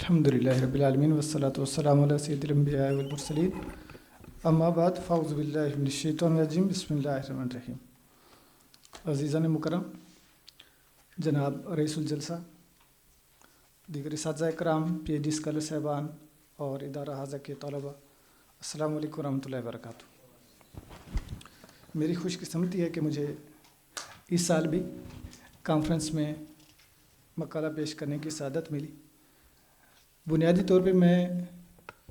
الحمدللہ رب العالمین والصلاة والسلام علی سید الانبیاء والمرسلین اما بعد فاعوذ باللہ من الشیطان الرجیم بسم اللہ الرحمن الرحیم. عزیزان مکرم، جناب رئیس الجلسہ، دیگر اساتذہ کرام، پی ایچ ڈی اسکالر صاحبان اور ادارہ حاضہ کے طلباء، السلام علیکم ورحمۃ اللہ وبرکاتہ. میری خوش قسمتی ہے کہ مجھے اس سال بھی کانفرنس میں مقالہ پیش کرنے کی سعادت ملی. بنیادی طور پہ میں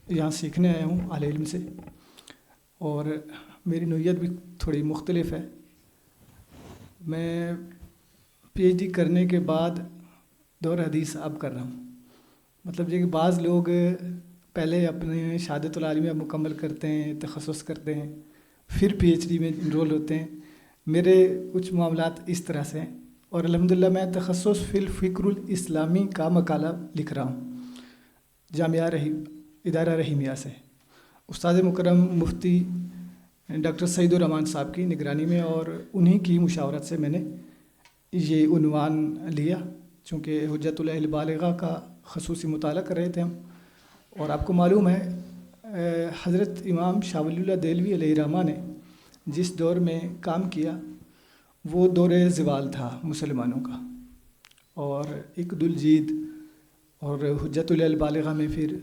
یہاں سیکھنے آیا ہوں اہل علم سے، اور میری نوعیت بھی تھوڑی مختلف ہے. میں پی ایچ ڈی کرنے کے بعد دور حدیث اب کر رہا ہوں. مطلب یہ کہ بعض لوگ پہلے اپنے شہادت العالمیہ مکمل کرتے ہیں، تخصص کرتے ہیں، پھر پی ایچ ڈی میں انرول ہوتے ہیں. میرے کچھ معاملات اس طرح سے ہیں، اور الحمدللہ میں تخصص فی الفکر الاسلامی کا مقالہ لکھ رہا ہوں جامعہ ادارہ رحیمیہ سے. استاد مکرم مفتی ڈاکٹر سعید الرحمان صاحب کی نگرانی میں اور انہی کی مشاورت سے میں نے یہ عنوان لیا، چونکہ حجت الاہل بالغہ کا خصوصی مطالعہ کر رہے تھے ہم. اور آپ کو معلوم ہے حضرت امام شاہ ولی اللہ دہلوی علیہ الرحمہ نے جس دور میں کام کیا وہ دور زوال تھا مسلمانوں کا، اور اقد الجید اور حجت الاہل بالغہ میں پھر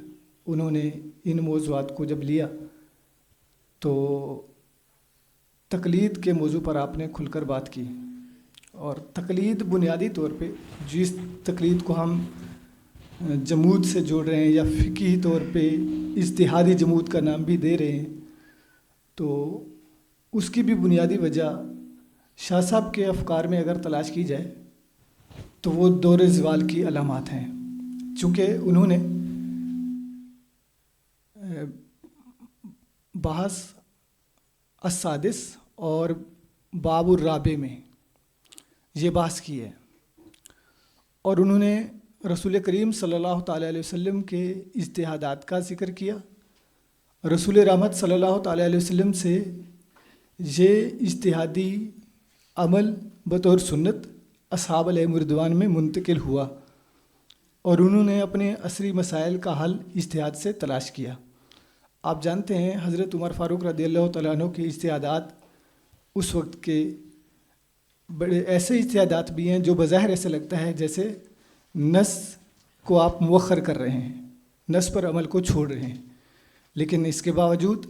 انہوں نے ان موضوعات کو جب لیا تو تقلید کے موضوع پر آپ نے کھل کر بات کی. اور تقلید بنیادی طور پہ جس تقلید کو ہم جمود سے جوڑ رہے ہیں یا فقہی طور پہ اجتہادی جمود کا نام بھی دے رہے ہیں، تو اس کی بھی بنیادی وجہ شاہ صاحب کے افکار میں اگر تلاش کی جائے تو وہ دور زوال کی علامات ہیں. چونکہ انہوں نے بحث السادس اور باب الرابع میں یہ بحث کی ہے، اور انہوں نے رسول کریم صلی اللہ تعالیٰ علیہ وسلم کے اجتہادات کا ذکر کیا. رسول رحمت صلی اللہ تعالیٰ علیہ وسلم سے یہ اجتہادی عمل بطور سنت اصحاب علیہم رضوان میں منتقل ہوا، اور انہوں نے اپنے عصری مسائل کا حل اجتہاد سے تلاش کیا. آپ جانتے ہیں حضرت عمر فاروق رضی اللہ تعالیٰ عنہ کے اجتہادات اس وقت کے بڑے ایسے اجتہادات بھی ہیں جو بظاہر ایسے لگتا ہے جیسے نص کو آپ مؤخر کر رہے ہیں، نص پر عمل کو چھوڑ رہے ہیں، لیکن اس کے باوجود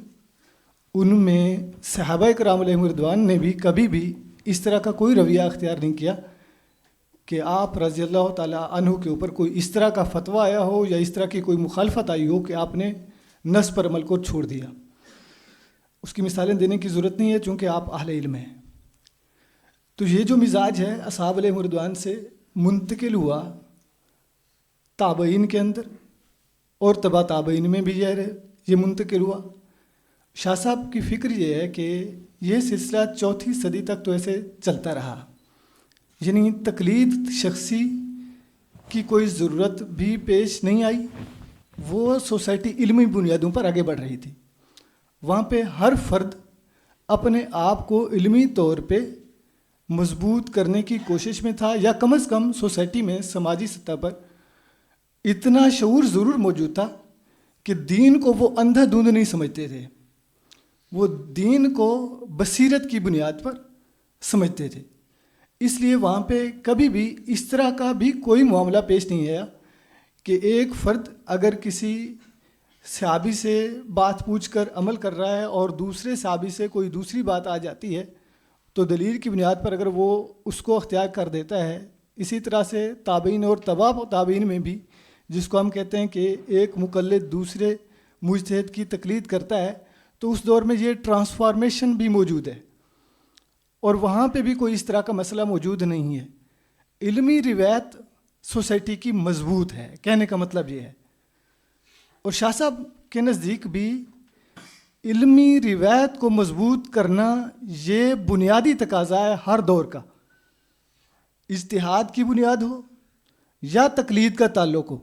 ان میں صحابہ کرام علیہم رضوان نے بھی کبھی بھی اس طرح کا کوئی رویہ اختیار نہیں کیا کہ آپ رضی اللہ تعالیٰ عنہ کے اوپر کوئی اس طرح کا فتویٰ آیا ہو یا اس طرح کی کوئی مخالفت آئی ہو کہ آپ نے نص پر عمل کو چھوڑ دیا. اس کی مثالیں دینے کی ضرورت نہیں ہے چونکہ آپ اہل علم ہیں. تو یہ جو مزاج ہے اصحاب علیہم رضوان سے منتقل ہوا تابعین کے اندر، اور تبع تابعین میں بھی یہ منتقل ہوا. شاہ صاحب کی فکر یہ ہے کہ یہ سلسلہ 4 صدی تک تو ایسے چلتا رہا، یعنی تقلید شخصی کی کوئی ضرورت بھی پیش نہیں آئی. وہ سوسائٹی علمی بنیادوں پر آگے بڑھ رہی تھی. وہاں پہ ہر فرد اپنے آپ کو علمی طور پہ مضبوط کرنے کی کوشش میں تھا، یا کم از کم سوسائٹی میں سماجی سطح پر اتنا شعور ضرور موجود تھا کہ دین کو وہ اندھا دھند نہیں سمجھتے تھے، وہ دین کو بصیرت کی بنیاد پر سمجھتے تھے. اس لیے وہاں پہ کبھی بھی اس طرح کا بھی کوئی معاملہ پیش نہیں آیا کہ ایک فرد اگر کسی صحابی سے بات پوچھ کر عمل کر رہا ہے اور دوسرے صحابی سے کوئی دوسری بات آ جاتی ہے تو دلیل کی بنیاد پر اگر وہ اس کو اختیار کر دیتا ہے. اسی طرح سے تابعین اور تبع تابعین میں بھی، جس کو ہم کہتے ہیں کہ ایک مقلد دوسرے مجتہد کی تقلید کرتا ہے، تو اس دور میں یہ ٹرانسفارمیشن بھی موجود ہے، اور وہاں پہ بھی کوئی اس طرح کا مسئلہ موجود نہیں ہے. علمی روایت سوسائٹی کی مضبوط ہے، کہنے کا مطلب یہ ہے. اور شاہ صاحب کے نزدیک بھی علمی روایت کو مضبوط کرنا یہ بنیادی تقاضا ہے ہر دور کا، اجتہاد کی بنیاد ہو یا تقلید کا تعلق ہو.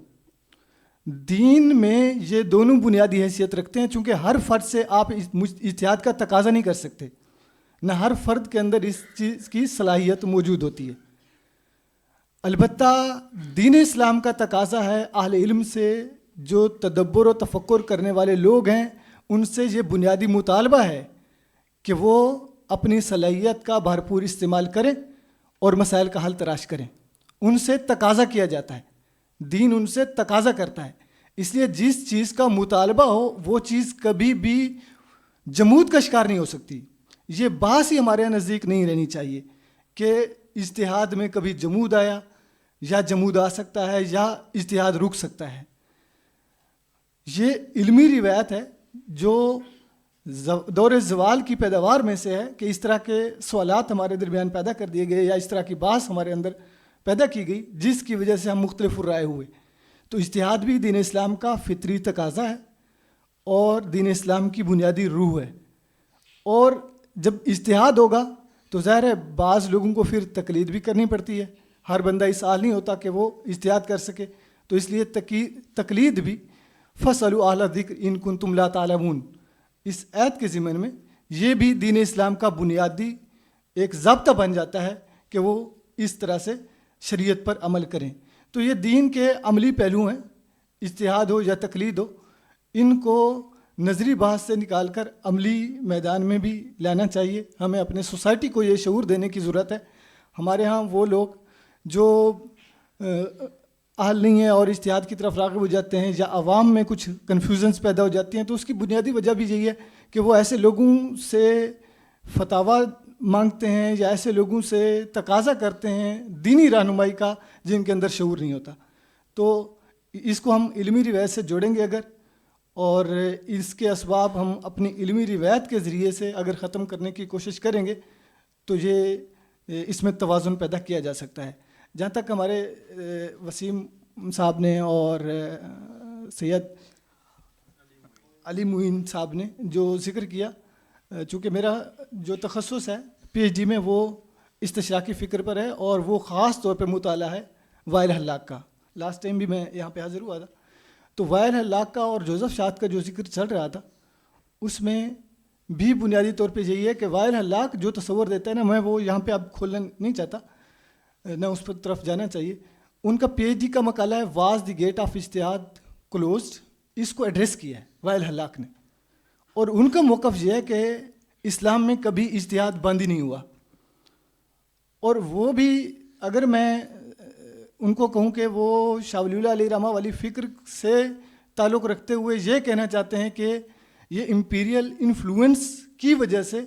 دین میں یہ دونوں بنیادی حیثیت رکھتے ہیں، چونکہ ہر فرد سے آپ اجتہاد کا تقاضا نہیں کر سکتے، نہ ہر فرد کے اندر اس چیز کی صلاحیت موجود ہوتی ہے. البتہ دین اسلام کا تقاضا ہے اہل علم سے، جو تدبر و تفکر کرنے والے لوگ ہیں ان سے یہ بنیادی مطالبہ ہے کہ وہ اپنی صلاحیت کا بھرپور استعمال کریں اور مسائل کا حل تلاش کریں. ان سے تقاضا کیا جاتا ہے، دین ان سے تقاضا کرتا ہے. اس لیے جس چیز کا مطالبہ ہو وہ چیز کبھی بھی جمود کا شکار نہیں ہو سکتی. یہ بحث ہی ہمارے نزدیک نہیں رہنی چاہیے کہ اجتہاد میں کبھی جمود آیا یا جمود آ سکتا ہے یا اجتہاد رک سکتا ہے. یہ علمی روایت ہے جو دور زوال کی پیداوار میں سے ہے کہ اس طرح کے سوالات ہمارے درمیان پیدا کر دیے گئے یا اس طرح کی بحث ہمارے اندر پیدا کی گئی جس کی وجہ سے ہم مختلف رائے ہوئے. تو اجتہاد بھی دین اسلام کا فطری تقاضا ہے اور دین اسلام کی بنیادی روح ہے. اور جب اجتہاد ہوگا تو ظاہر ہے بعض لوگوں کو پھر تقلید بھی کرنی پڑتی ہے. ہر بندہ اس حال نہیں ہوتا کہ وہ اجتہاد کر سکے. تو اس لیے تقلید بھی فَاسْأَلُوا أَهْلَ الذِّكْرِ إِن كُنتُمْ لَا تَعْلَمُونَ اس آیت کے ضمن میں یہ بھی دین اسلام کا بنیادی ایک ضابطہ بن جاتا ہے کہ وہ اس طرح سے شریعت پر عمل کریں. تو یہ دین کے عملی پہلو ہیں، اجتہاد ہو یا تقلید ہو، ان کو نظری بحث سے نکال کر عملی میدان میں بھی لانا چاہیے. ہمیں اپنے سوسائٹی کو یہ شعور دینے کی ضرورت ہے. ہمارے ہاں وہ لوگ جو اہل نہیں ہیں اور اجتہاد کی طرف راغب ہو جاتے ہیں یا عوام میں کچھ کنفیوژنس پیدا ہو جاتی ہیں، تو اس کی بنیادی وجہ بھی یہی ہے کہ وہ ایسے لوگوں سے فتاویٰ مانگتے ہیں یا ایسے لوگوں سے تقاضا کرتے ہیں دینی رہنمائی کا جن کے اندر شعور نہیں ہوتا. تو اس کو ہم علمی روایت سے جوڑیں گے اگر، اور اس کے اسباب ہم اپنی علمی روایت کے ذریعے سے اگر ختم کرنے کی کوشش کریں گے تو یہ اس میں توازن پیدا کیا جا سکتا ہے. جہاں تک ہمارے وسیم صاحب نے اور سید علی معین صاحب نے جو ذکر کیا، چونکہ میرا جو تخصص ہے پی ایچ ڈی میں وہ استشراقی فکر پر ہے اور وہ خاص طور پہ مطالعہ ہے وائل حلاق کا. لاسٹ ٹائم بھی میں یہاں پہ حاضر ہوا تھا. تو وائل حلاق کا اور جوزف شاد کا جو ذکر چل رہا تھا اس میں بھی بنیادی طور پہ یہی ہے کہ وائل حلاق جو تصور دیتا ہے نا، میں وہ یہاں پہ اب کھولنا نہیں چاہتا، نہ اس پر طرف جانا چاہیے. ان کا پی ایچ ڈی کا مقالہ ہے واز دی گیٹ آف اجتہاد کلوزڈ. اس کو ایڈریس کیا ہے وائل حلاق نے، اور ان کا موقف یہ ہے کہ اسلام میں کبھی اجتہاد بند ہی نہیں ہوا. اور وہ بھی اگر میں ان کو کہوں کہ وہ شاہ ولی اللہ علیہ رحمہ والی فکر سے تعلق رکھتے ہوئے یہ کہنا چاہتے ہیں کہ یہ امپیریل انفلوئنس کی وجہ سے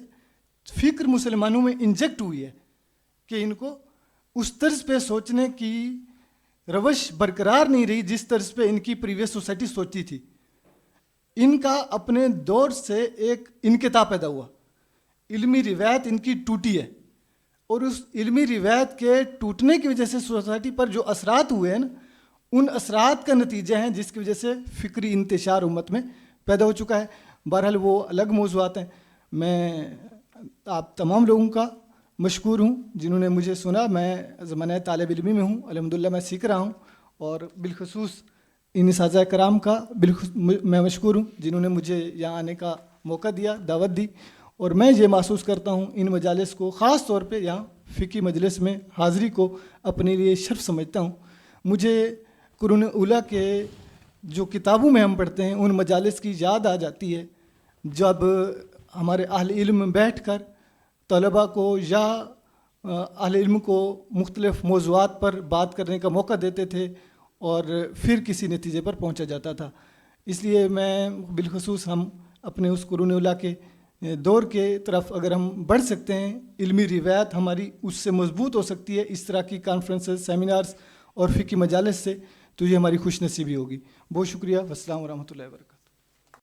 فکر مسلمانوں میں انجیکٹ ہوئی ہے کہ ان کو اس طرز پہ سوچنے کی روش برقرار نہیں رہی جس طرز پہ ان کی پریویس سوسائٹی سوچتی تھی. ان کا اپنے دور سے ایک انقطاع پیدا ہوا، علمی روایت ان کی ٹوٹی ہے، اور اس علمی روایت کے ٹوٹنے کی وجہ سے سوسائٹی پر جو اثرات ہوئے ہیں نا، ان اثرات کا نتیجہ ہیں جس کی وجہ سے فکری انتشار امت میں پیدا ہو چکا ہے. بہرحال وہ الگ موضوعات ہیں. میں آپ تمام لوگوں کا مشکور ہوں جنہوں نے مجھے سنا. میں زمانہ طالب علمی میں ہوں، الحمدللہ میں سیکھ رہا ہوں، اور بالخصوص ان اساتذہ کرام کا میں مشکور ہوں جنہوں نے مجھے یہاں آنے کا موقع دیا، دعوت دی. اور میں یہ محسوس کرتا ہوں ان مجالس کو، خاص طور پہ یہاں فقہی مجلس میں حاضری کو اپنے لیے شرف سمجھتا ہوں. مجھے قرون اولیٰ کے جو کتابوں میں ہم پڑھتے ہیں ان مجالس کی یاد آ جاتی ہے جب ہمارے اہل علم بیٹھ کر طلباء کو یا اہل علم کو مختلف موضوعات پر بات کرنے کا موقع دیتے تھے اور پھر کسی نتیجے پر پہنچا جاتا تھا. اس لیے میں بالخصوص ہم اپنے اس قرون اولیٰ کے دور کے طرف اگر ہم بڑھ سکتے ہیں، علمی روایت ہماری اس سے مضبوط ہو سکتی ہے اس طرح کی کانفرنسز، سیمینارز اور فقہی مجالس سے، تو یہ ہماری خوش نصیبی ہوگی. بہت شکریہ. والسلام ورحمۃ اللہ وبرکاتہ.